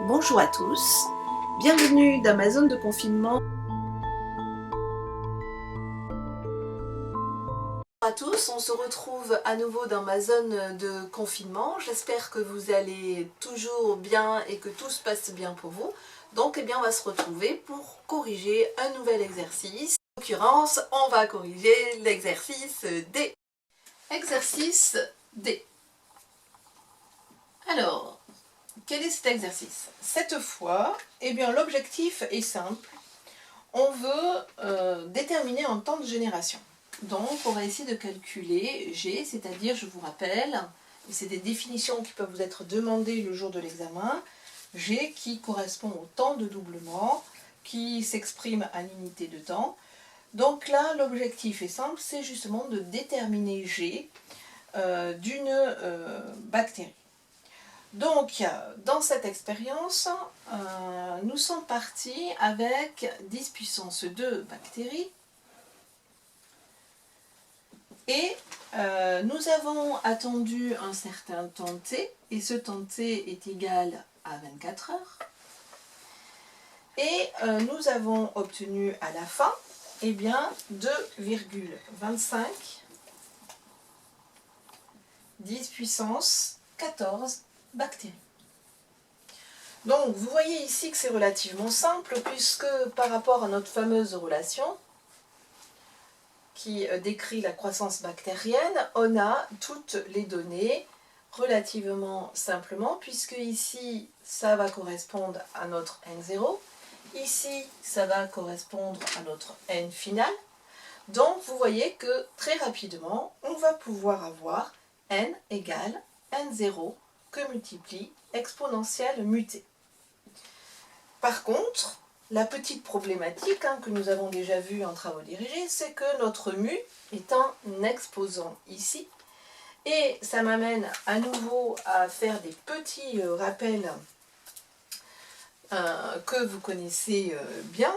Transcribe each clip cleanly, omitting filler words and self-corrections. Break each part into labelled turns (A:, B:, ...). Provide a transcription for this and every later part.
A: Bonjour à tous, bienvenue dans ma zone de confinement. Bonjour à tous, on se retrouve à nouveau dans ma zone de confinement. J'espère que vous allez toujours bien et que tout se passe bien pour vous. Donc on va se retrouver pour corriger un nouvel exercice. En l'occurrence, on va corriger l'exercice D. Exercice D. Alors, quel est cet exercice? Cette fois, l'objectif est simple. On veut déterminer un temps de génération. Donc, on va essayer de calculer G, c'est-à-dire, je vous rappelle, et c'est des définitions qui peuvent vous être demandées le jour de l'examen, G qui correspond au temps de doublement, qui s'exprime à l'unité de temps. Donc là, l'objectif est simple, c'est justement de déterminer G d'une bactérie. Donc, dans cette expérience, nous sommes partis avec 10 puissance 2 bactéries et nous avons attendu un certain temps t, et ce temps t est égal à 24 heures. Et nous avons obtenu à la fin 2,25 10 puissance 14 bactéries. Donc vous voyez ici que c'est relativement simple puisque par rapport à notre fameuse relation qui décrit la croissance bactérienne, on a toutes les données relativement simplement puisque ici ça va correspondre à notre N0, ici ça va correspondre à notre N final. Donc vous voyez que très rapidement on va pouvoir avoir N égale N0 que multiplie exponentielle mutée. Par contre, la petite problématique que nous avons déjà vue en travaux dirigés, c'est que notre mu est un exposant ici. Et ça m'amène à nouveau à faire des petits rappels que vous connaissez bien,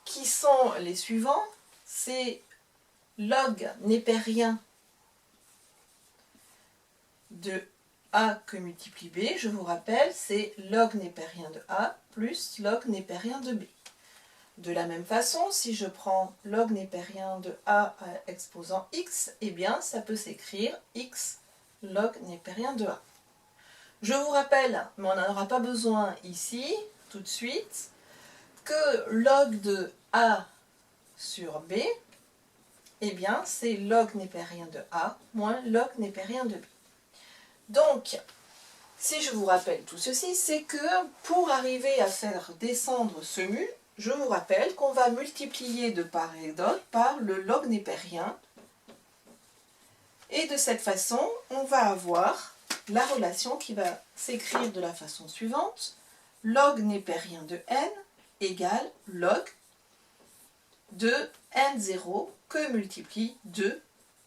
A: qui sont les suivants. C'est log népérien de A que multiplie B, je vous rappelle, c'est log népérien de A plus log népérien de B. De la même façon, si je prends log népérien de A à exposant x, ça peut s'écrire x log népérien de A. Je vous rappelle, mais on n'en aura pas besoin ici, tout de suite, que log de A sur B, c'est log népérien de A moins log népérien de B. Donc, si je vous rappelle tout ceci, c'est que pour arriver à faire descendre ce mu, je vous rappelle qu'on va multiplier de part et d'autre par le log népérien. Et de cette façon, on va avoir la relation qui va s'écrire de la façon suivante. Log népérien de n égale log de n0 que multiplie 2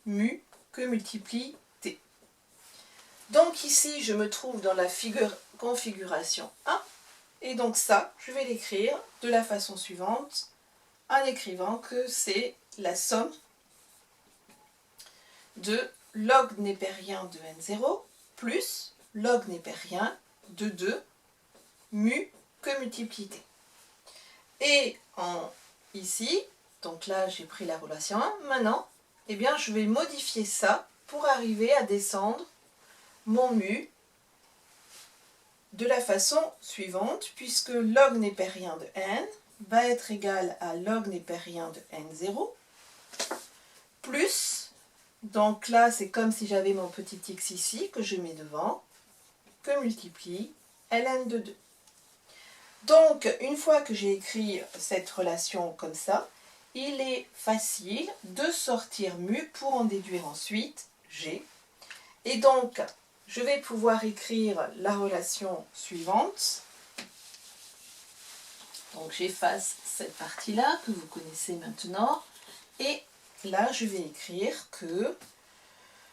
A: mu que multiplie t. Donc ici, je me trouve dans la configuration 1. Et donc ça, je vais l'écrire de la façon suivante, en écrivant que c'est la somme de log népérien de n0 plus log népérien de 2 mu que multiplie t. Et ici, donc là j'ai pris la relation 1, maintenant, je vais modifier ça pour arriver à descendre mon mu de la façon suivante, puisque log népérien de n va être égal à log népérien de n0 plus, donc là c'est comme si j'avais mon petit x ici que je mets devant, que multiplie ln de 2. Donc une fois que j'ai écrit cette relation comme ça, il est facile de sortir mu pour en déduire ensuite g. Et donc je vais pouvoir écrire la relation suivante. Donc j'efface cette partie-là que vous connaissez maintenant. Et là, je vais écrire que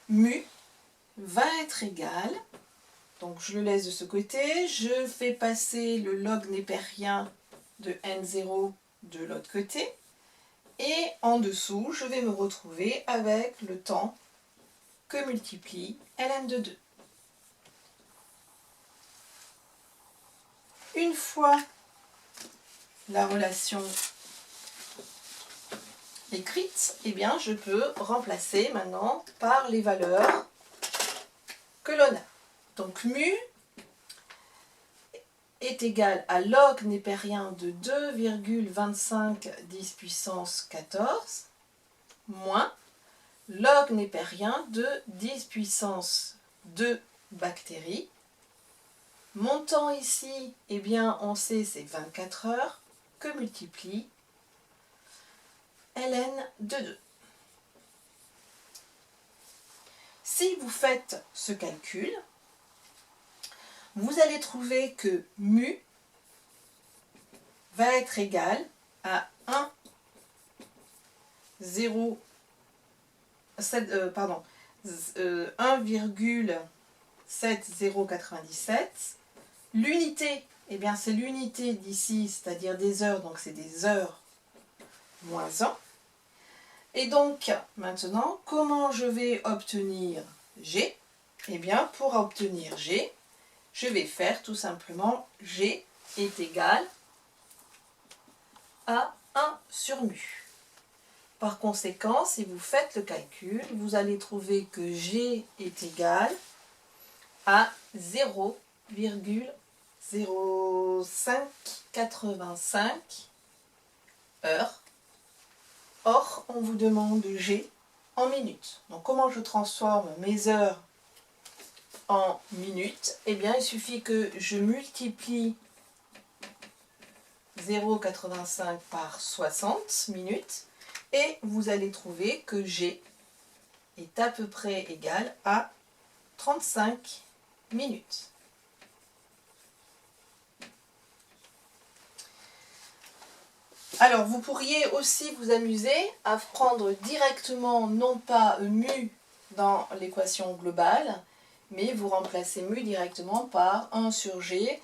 A: mu va être égal, donc je le laisse de ce côté, je fais passer le log népérien de n0 de l'autre côté. Et en dessous, je vais me retrouver avec le temps que multiplie ln de 2. une fois la relation écrite, eh bien, je peux remplacer maintenant par les valeurs que l'on a. Donc mu est égal à log népérien de 2,25 10 puissance 14 moins log népérien de 10 puissance 2 bactéries. Mon temps ici, eh bien, on sait c'est 24 heures, que multiplie ln de 2. Si vous faites ce calcul, vous allez trouver que mu va être égal à 1,7097. L'unité, eh bien c'est l'unité d'ici, c'est-à-dire des heures, donc c'est des heures moins 1. Et donc, maintenant, comment je vais obtenir G? Eh bien, pour obtenir G, je vais faire tout simplement G est égal à 1 sur mu. Par conséquent, si vous faites le calcul, vous allez trouver que G est égal à 0,0585 heures. Or, on vous demande G en minutes. Donc, comment je transforme mes heures en minutes? Eh bien, il suffit que je multiplie 0,85 par 60 minutes et vous allez trouver que G est à peu près égal à 35 minutes. Alors, vous pourriez aussi vous amuser à prendre directement, non pas mu dans l'équation globale, mais vous remplacez mu directement par 1 sur G.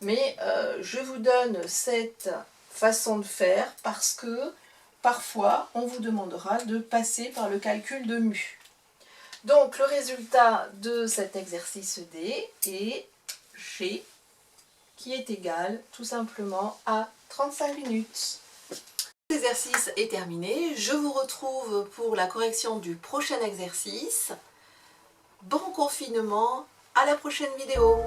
A: Mais je vous donne cette façon de faire parce que parfois, on vous demandera de passer par le calcul de mu. Donc, le résultat de cet exercice D est G qui est égal tout simplement à 35 minutes. L'exercice est terminé. Je vous retrouve pour la correction du prochain exercice. Bon confinement, à la prochaine vidéo.